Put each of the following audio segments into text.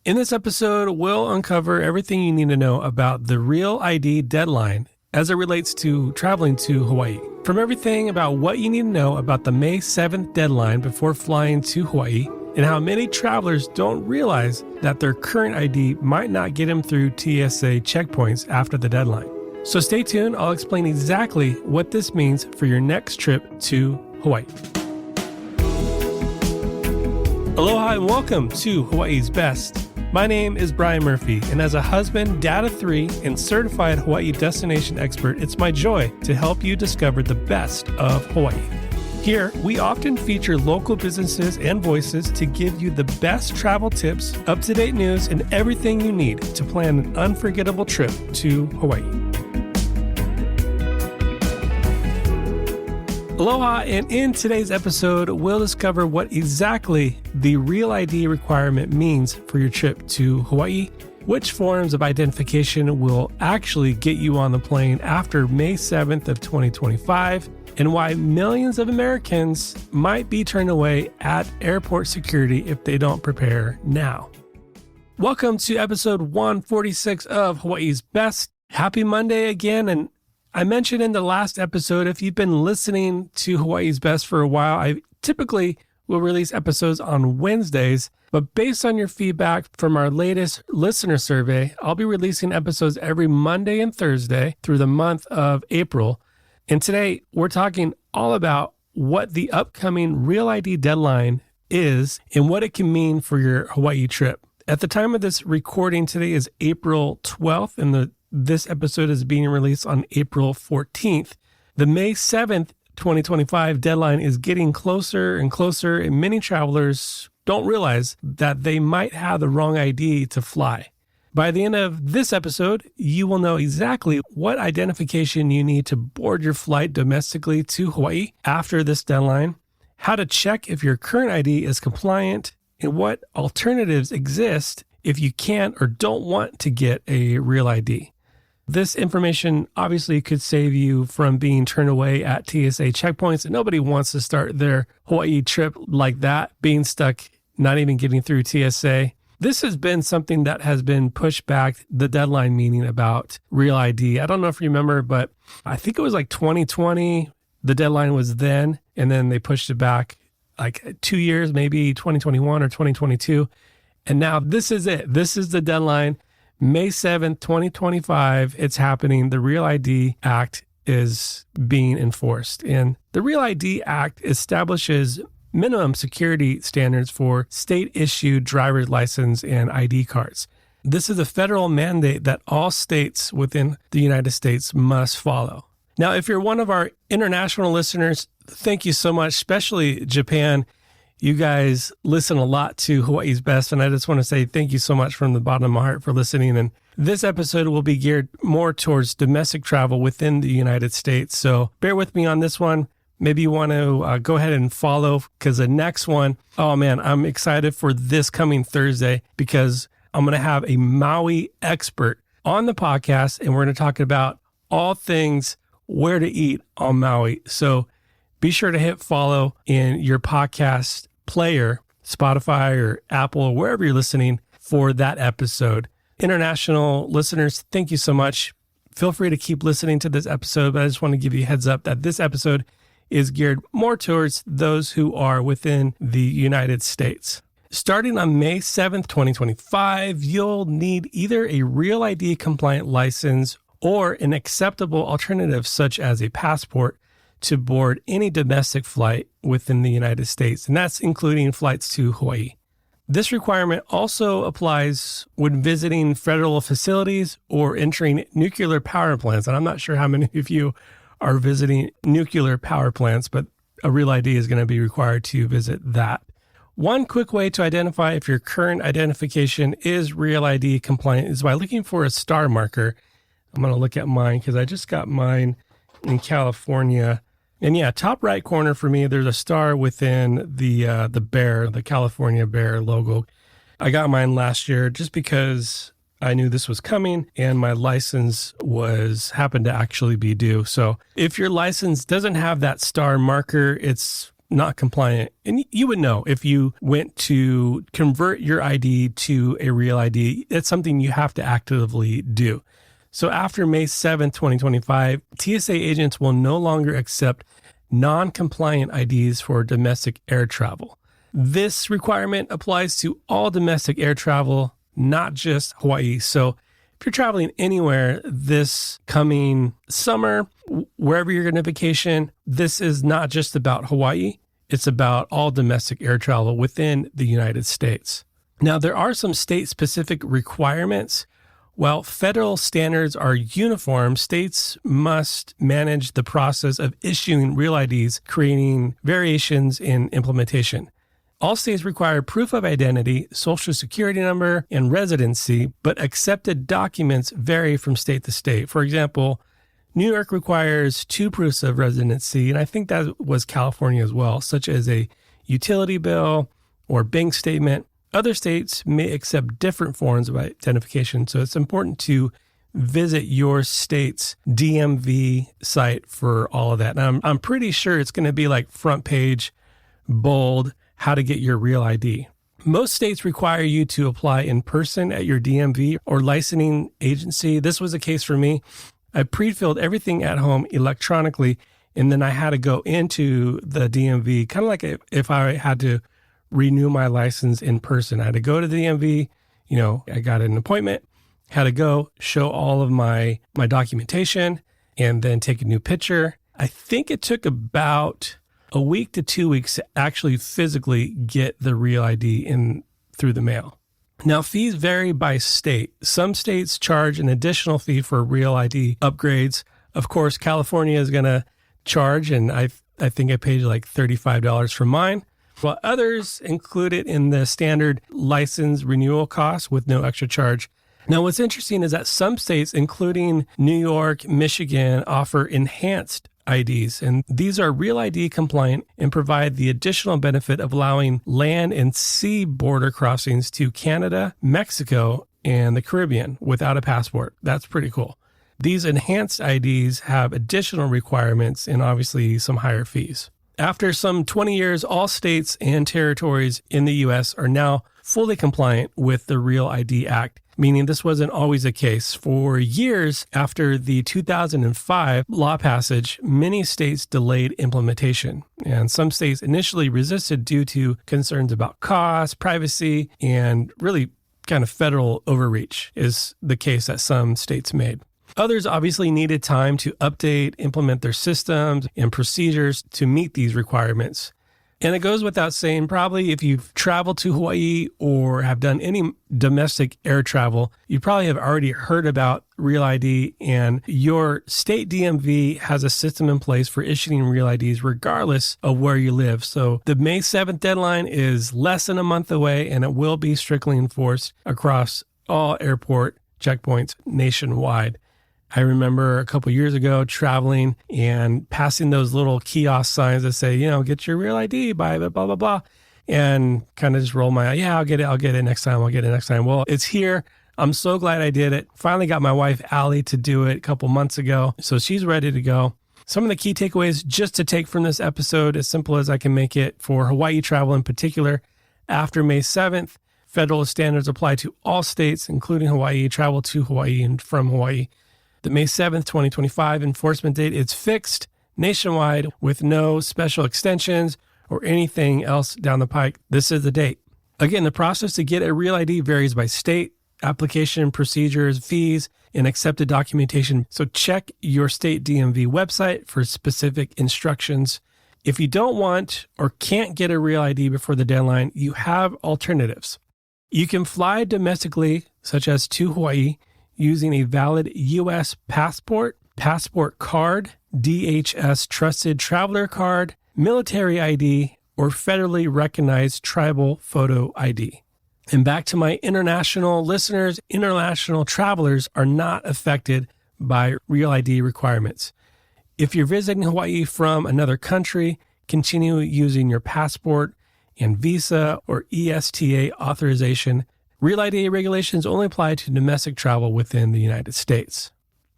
In this episode, we'll uncover everything you need to know about the Real ID deadline as it relates to traveling to Hawaii. From everything about what you need to know about the May 7th deadline before flying to Hawaii, and how many travelers don't realize that their current ID might not get them through TSA checkpoints after the deadline. So stay tuned, I'll explain exactly what this means for your next trip to Hawaii. Aloha and welcome to Hawaii's Best. My name is Brian Murphy, and as a husband, dad of 3, and certified Hawaii destination expert, it's my joy to help you discover the best of Hawaii. Here, we often feature local businesses and voices to give you the best travel tips, up-to-date news, and everything you need to plan an unforgettable trip to Hawaii. Aloha, and in today's episode, we'll discover what exactly the Real ID requirement means for your trip to Hawaii, which forms of identification will actually get you on the plane after May 7th of 2025, and why millions of Americans might be turned away at airport security if they don't prepare now. Welcome to episode 146 of Hawaii's Best. Happy Monday again, and I mentioned in the last episode, if you've been listening to Hawaii's Best for a while, I typically will release episodes on Wednesdays, but based on your feedback from our latest listener survey, I'll be releasing episodes every Monday and Thursday through the month of April. And today we're talking all about what the upcoming Real ID deadline is and what it can mean for your Hawaii trip. At the time of this recording, today is April 12th, and this episode is being released on April 14th. The May 7th, 2025 deadline is getting closer and closer, and many travelers don't realize that they might have the wrong ID to fly. By the end of this episode, you will know exactly what identification you need to board your flight domestically to Hawaii after this deadline, how to check if your current ID is compliant, and what alternatives exist if you can't or don't want to get a Real ID. This information obviously could save you from being turned away at TSA checkpoints, and nobody wants to start their Hawaii trip like that, being stuck, not even getting through TSA. This has been something that has been pushed back, the deadline meaning about Real ID. I don't know if you remember, but I think it was like 2020, the deadline was then, and then they pushed it back like 2 years, maybe 2021 or 2022. And now this is it. This is the deadline. May 7th, 2025, it's happening. The Real ID Act is being enforced. And the Real ID Act establishes minimum security standards for state-issued driver's license and ID cards. This is a federal mandate that all states within the United States must follow. Now, if you're one of our international listeners, thank you so much, especially Japan. You guys listen a lot to Hawaii's Best, and I just want to say thank you so much from the bottom of my heart for listening. And this episode will be geared more towards domestic travel within the United States. So bear with me on this one. Maybe you want to go ahead and follow, because the next one, oh man, I'm excited for this coming Thursday, because I'm going to have a Maui expert on the podcast, and we're going to talk about all things where to eat on Maui. So be sure to hit follow in your podcast player, Spotify or Apple, or wherever you're listening for that episode. International listeners, thank you so much. Feel free to keep listening to this episode, but I just want to give you a heads up that this episode is geared more towards those who are within the United States. Starting on May 7th, 2025, you'll need either a Real ID compliant license or an acceptable alternative such as a passport to board any domestic flight within the United States, and that's including flights to Hawaii. This requirement also applies when visiting federal facilities or entering nuclear power plants. And I'm not sure how many of you are visiting nuclear power plants, but a Real ID is going to be required to visit that. One quick way to identify if your current identification is Real ID compliant is by looking for a star marker. I'm going to look at mine because I just got mine in California. And yeah, top right corner for me, there's a star within the bear, the California bear logo. I got mine last year just because I knew this was coming and my license happened to actually be due. So if your license doesn't have that star marker, it's not compliant. And you would know if you went to convert your ID to a real ID. It's something you have to actively do. So after May 7th, 2025, TSA agents will no longer accept non-compliant IDs for domestic air travel. This requirement applies to all domestic air travel, not just Hawaii. So if you're traveling anywhere this coming summer, wherever you're going to vacation, this is not just about Hawaii. It's about all domestic air travel within the United States. Now, there are some state-specific requirements. While federal standards are uniform, states must manage the process of issuing real IDs, creating variations in implementation. All states require proof of identity, social security number, and residency, but accepted documents vary from state to state. For example, New York requires 2 proofs of residency, and I think that was California as well, such as a utility bill or bank statement. Other states may accept different forms of identification, so it's important to visit your state's DMV site for all of that. Now, I'm pretty sure it's going to be like front page, bold, how to get your real ID. Most states require you to apply in person at your DMV or licensing agency. This was the case for me. I pre-filled everything at home electronically, and then I had to go into the DMV, kind of like if I had to renew my license in person. I had to go to the DMV, I got an appointment, had to go show all of my documentation and then take a new picture. I think it took about a week to 2 weeks to actually physically get the real ID in through the mail. Now, fees vary by state. Some states charge an additional fee for real ID upgrades. Of course, California is going to charge, and I think I paid like $35 for mine, while others include it in the standard license renewal cost with no extra charge. Now, what's interesting is that some states, including New York, Michigan, offer enhanced IDs, and these are real ID compliant and provide the additional benefit of allowing land and sea border crossings to Canada, Mexico, and the Caribbean without a passport. That's pretty cool. These enhanced IDs have additional requirements and obviously some higher fees. After some 20 years, all states and territories in the U.S. are now fully compliant with the Real ID Act, meaning this wasn't always the case. For years after the 2005 law passage, many states delayed implementation, and some states initially resisted due to concerns about cost, privacy, and really kind of federal overreach is the case that some states made. Others obviously needed time to update, implement their systems and procedures to meet these requirements. And it goes without saying, probably if you've traveled to Hawaii or have done any domestic air travel, you probably have already heard about Real ID, and your state DMV has a system in place for issuing Real IDs regardless of where you live. So the May 7th deadline is less than a month away, and it will be strictly enforced across all airport checkpoints nationwide. I remember a couple years ago traveling and passing those little kiosk signs that say, get your real ID by blah, blah, blah, and kind of just roll my eye. Yeah, I'll get it next time. Well, it's here. I'm so glad I did it. Finally got my wife, Allie, to do it a couple months ago. So she's ready to go. Some of the key takeaways just to take from this episode, as simple as I can make it, for Hawaii travel in particular, after May 7th, federal standards apply to all states, including Hawaii. Travel to Hawaii and from Hawaii. The May 7th, 2025 enforcement date is fixed nationwide with no special extensions or anything else down the pike. This is the date. Again, the process to get a real ID varies by state, application procedures, fees, and accepted documentation. So check your state DMV website for specific instructions. If you don't want or can't get a real ID before the deadline, you have alternatives. You can fly domestically, such as to Hawaii, using a valid U.S. passport, passport card, DHS Trusted Traveler Card, military ID, or federally recognized tribal photo ID. And back to my international listeners, international travelers are not affected by Real ID requirements. If you're visiting Hawaii from another country, continue using your passport and visa or ESTA authorization. Real ID regulations only apply to domestic travel within the United States.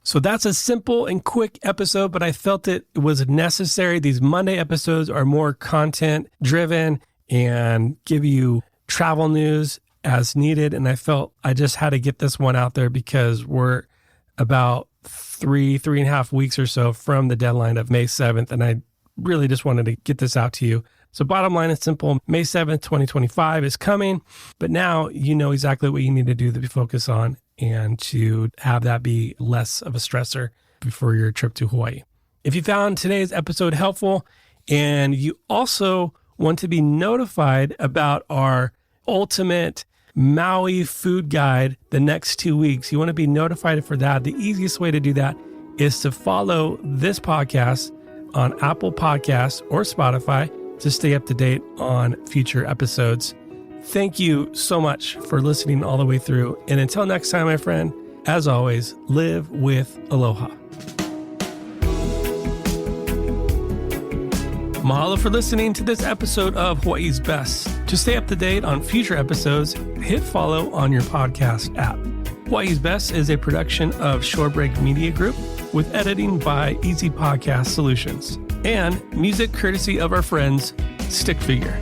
So that's a simple and quick episode, but I felt it was necessary. These Monday episodes are more content driven and give you travel news as needed. And I felt I just had to get this one out there because we're about three and a half weeks or so from the deadline of May 7th. And I really just wanted to get this out to you. So bottom line is simple. May 7th, 2025 is coming, but now you know exactly what you need to do to focus on and to have that be less of a stressor before your trip to Hawaii. If you found today's episode helpful and you also want to be notified about our ultimate Maui food guide the next 2 weeks, you want to be notified for that. The easiest way to do that is to follow this podcast on Apple Podcasts or Spotify to stay up to date on future episodes. Thank you so much for listening all the way through. And until next time, my friend, as always, live with aloha. Mahalo for listening to this episode of Hawaii's Best. To stay up to date on future episodes, hit follow on your podcast app. Hawaii's Best is a production of Shorebreak Media Group with editing by Easy Podcast Solutions and music courtesy of our friends Stick Figure.